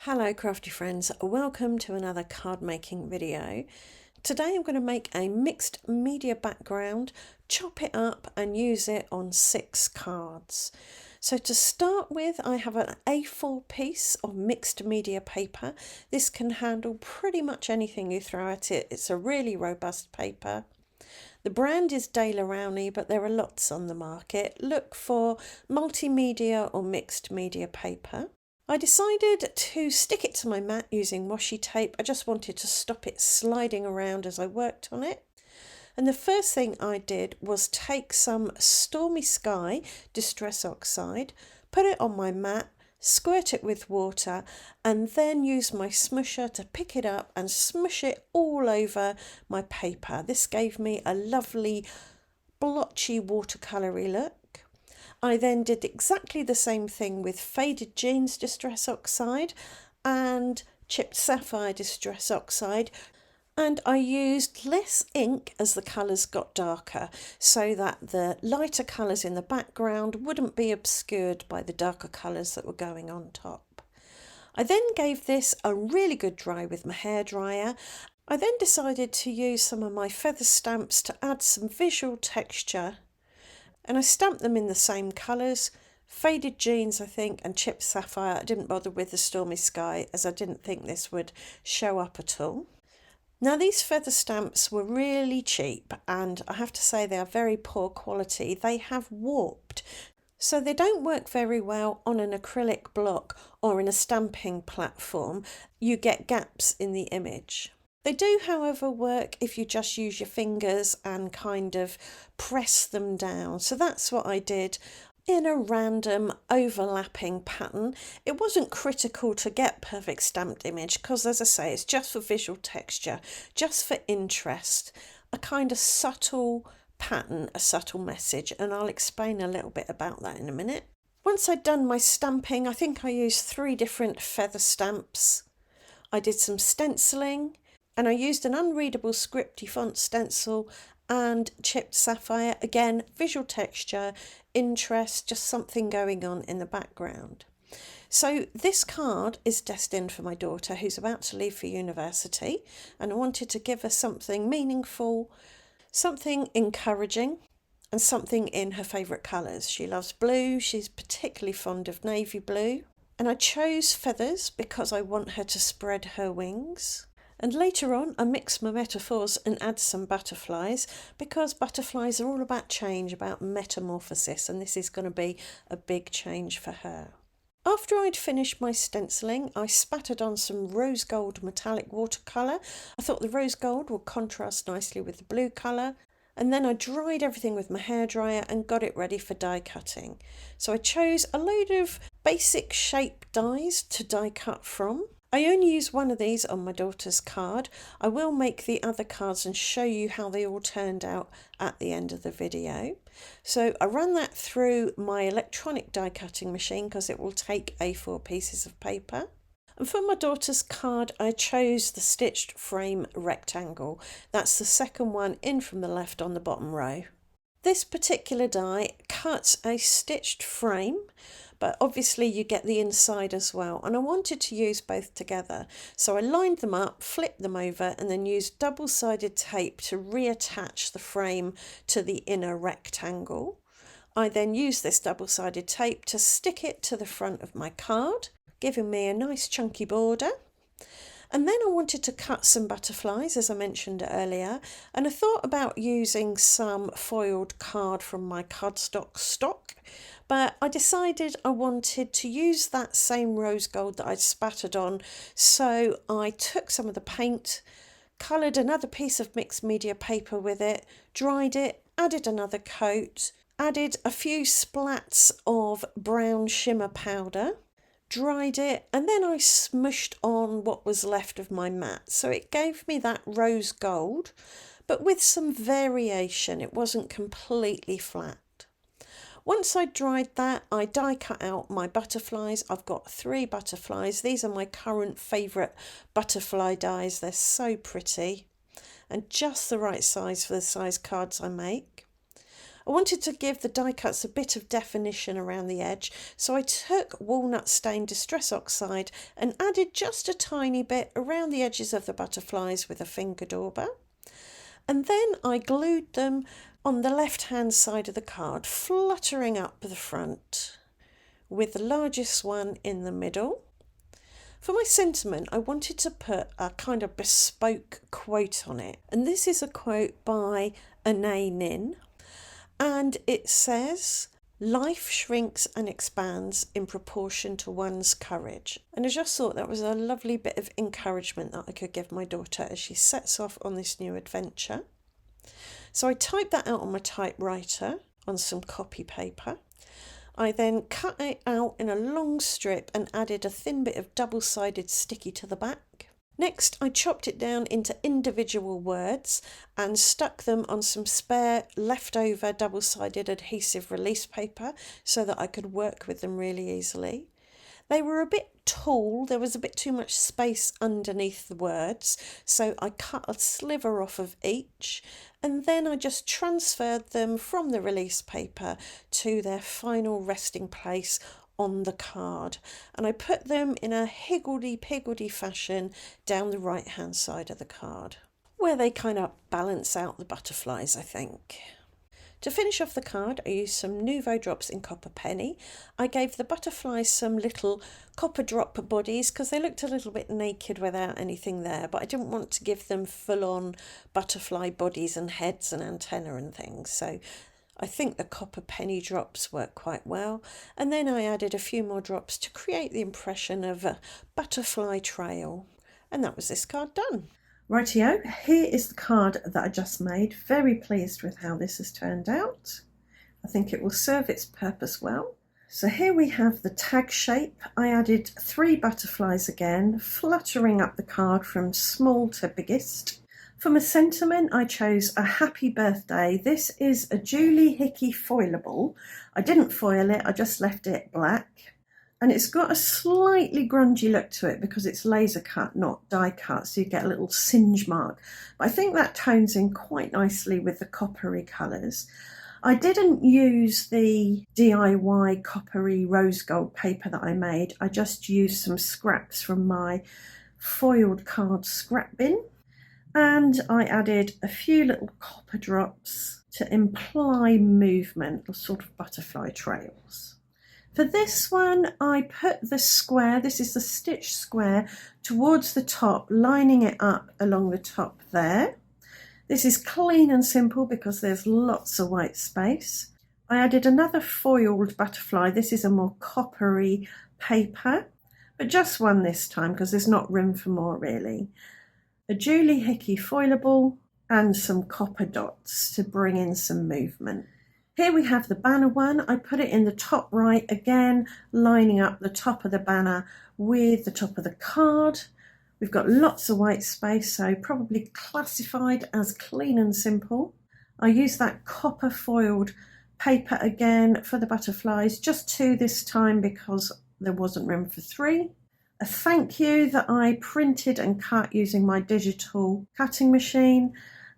Hello crafty friends, welcome to another card making video. Today I'm going to make a mixed media background, chop it up and use it on 6 cards. So to start with, I have an A4 piece of mixed media paper. This can handle pretty much anything you throw at it. It's a really robust paper. The brand is Daler Rowney, but there are lots on the market. Look for multimedia or mixed media paper. I decided to stick it to my mat using washi tape. I just wanted to stop it sliding around as I worked on it. And the first thing I did was take some Stormy Sky Distress Oxide, put it on my mat, squirt it with water, and then use my smusher to pick it up and smush it all over my paper. This gave me a lovely blotchy watercolory look. I then did exactly the same thing with Faded Jeans Distress Oxide and Chipped Sapphire Distress Oxide, and I used less ink as the colours got darker so that the lighter colours in the background wouldn't be obscured by the darker colours that were going on top. I then gave this a really good dry with my hairdryer. I then decided to use some of my feather stamps to add some visual texture, and I stamped them in the same colours, Faded Jeans I think and Chipped Sapphire. I didn't bother with the Stormy Sky as I didn't think this would show up at all. Now these feather stamps were really cheap and I have to say they are very poor quality. They have warped, so they don't work very well on an acrylic block or in a stamping platform. You get gaps in the image. They do, however, work if you just use your fingers and kind of press them down. So that's what I did in a random overlapping pattern. It wasn't critical to get perfect stamped image because, as I say, it's just for visual texture, just for interest, a kind of subtle pattern, a subtle message, and I'll explain a little bit about that in a minute. Once I'd done my stamping, I think I used 3 different feather stamps. I did some stenciling, and I used an unreadable scripty font stencil and Chipped Sapphire. Again, visual texture, interest, just something going on in the background. So this card is destined for my daughter who's about to leave for university, and I wanted to give her something meaningful, something encouraging, and something in her favourite colours. She loves blue, she's particularly fond of navy blue, and I chose feathers because I want her to spread her wings. And later on, I mix my metaphors and add some butterflies because butterflies are all about change, about metamorphosis, and this is going to be a big change for her. After I'd finished my stenciling, I spattered on some rose gold metallic watercolour. I thought the rose gold would contrast nicely with the blue colour. And then I dried everything with my hairdryer and got it ready for die cutting. So I chose a load of basic shape dies to die cut from. I only use one of these on my daughter's card. I will make the other cards and show you how they all turned out at the end of the video. So I ran that through my electronic die cutting machine because it will take A4 pieces of paper. And for my daughter's card, I chose the stitched frame rectangle. That's the second one in from the left on the bottom row. This particular die cuts a stitched frame, but obviously you get the inside as well, and I wanted to use both together. So I lined them up, flipped them over, and then used double-sided tape to reattach the frame to the inner rectangle. I then used this double-sided tape to stick it to the front of my card, giving me a nice chunky border. And then I wanted to cut some butterflies, as I mentioned earlier, and I thought about using some foiled card from my cardstock stock, but I decided I wanted to use that same rose gold that I'd spattered on, so I took some of the paint, coloured another piece of mixed media paper with it, dried it, added another coat, added a few splats of brown shimmer powder, dried it, and then I smushed on what was left of my mat. So it gave me that rose gold, but with some variation. It wasn't completely flat. Once I dried that, I die cut out my butterflies. I've got 3 butterflies. These are my current favourite butterfly dies. They're so pretty and just the right size for the size cards I make. I wanted to give the die cuts a bit of definition around the edge, so I took walnut stain Distress Oxide and added just a tiny bit around the edges of the butterflies with a finger dauber. And then I glued them on the left hand side of the card, fluttering up the front, with the largest one in the middle. For my sentiment, I wanted to put a kind of bespoke quote on it. And this is a quote by Anaïs Nin. And it says, "Life shrinks and expands in proportion to one's courage." And I just thought that was a lovely bit of encouragement that I could give my daughter as she sets off on this new adventure. So I typed that out on my typewriter on some copy paper. I then cut it out in a long strip and added a thin bit of double-sided sticky to the back. Next, I chopped it down into individual words and stuck them on some spare leftover double-sided adhesive release paper so that I could work with them really easily. They were a bit tall, there was a bit too much space underneath the words, so I cut a sliver off of each, and then I just transferred them from the release paper to their final resting place on the card, and I put them in a higgledy-piggledy fashion down the right hand side of the card, where they kind of balance out the butterflies, I think. To finish off the card, I used some Nouveau drops in Copper Penny. I gave the butterflies some little copper drop bodies because they looked a little bit naked without anything there, but I didn't want to give them full-on butterfly bodies and heads and antenna and things, so I think the Copper Penny drops work quite well. And then I added a few more drops to create the impression of a butterfly trail. And that was this card done. Rightio, here is the card that I just made. Very pleased with how this has turned out. I think it will serve its purpose well. So here we have the tag shape. I added 3 butterflies again, fluttering up the card from small to biggest. For my sentiment, I chose a happy birthday. This is a Julie Hickey foilable. I didn't foil it, I just left it black. And it's got a slightly grungy look to it because it's laser cut, not die cut, so you get a little singe mark. But I think that tones in quite nicely with the coppery colours. I didn't use the DIY coppery rose gold paper that I made. I just used some scraps from my foiled card scrap bin. And I added a few little copper drops to imply movement, or sort of butterfly trails. For this one, I put the square, this is the stitch square, towards the top, lining it up along the top there. This is clean and simple because there's lots of white space. I added another foiled butterfly. This is a more coppery paper, but just one this time because there's not room for more really. A Julie Hickey foilable and some copper dots to bring in some movement. Here we have the banner one. I put it in the top right again, lining up the top of the banner with the top of the card. We've got lots of white space, so probably classified as clean and simple. I used that copper foiled paper again for the butterflies, just 2 this time because there wasn't room for 3. A thank you that I printed and cut using my digital cutting machine,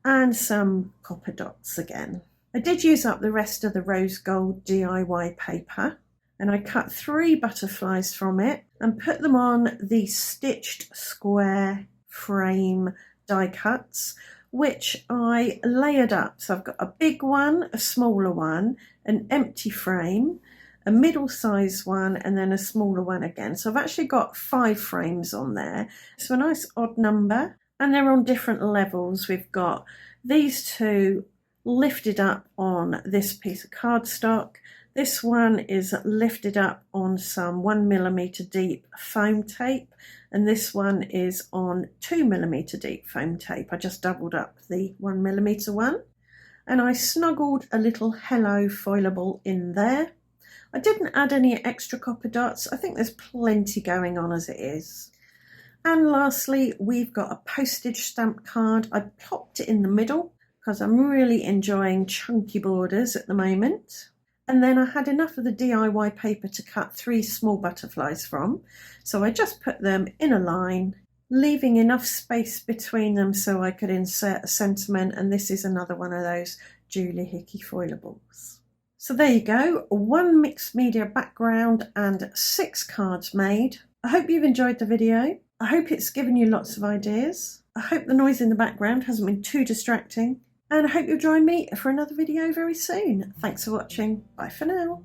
and some copper dots again. I did use up the rest of the rose gold DIY paper, and I cut 3 butterflies from it and put them on the stitched square frame die cuts, which I layered up. So I've got a big one, a smaller one, an empty frame, a middle-sized one, and then a smaller one again. So I've actually got 5 frames on there. So a nice odd number, and they're on different levels. We've got these 2 lifted up on this piece of cardstock. This one is lifted up on some 1mm deep foam tape, and this one is on 2mm deep foam tape. I just doubled up the 1mm one, and I snuggled a little hello foilable in there. I didn't add any extra copper dots. I think there's plenty going on as it is. And lastly, we've got a postage stamp card. I plopped it in the middle because I'm really enjoying chunky borders at the moment. And then I had enough of the DIY paper to cut 3 small butterflies from. So I just put them in a line, leaving enough space between them so I could insert a sentiment. And this is another one of those Julie Hickey foilables. So there you go, 1 mixed media background and 6 cards made. I hope you've enjoyed the video. I hope it's given you lots of ideas. I hope the noise in the background hasn't been too distracting. And I hope you'll join me for another video very soon. Thanks for watching. Bye for now.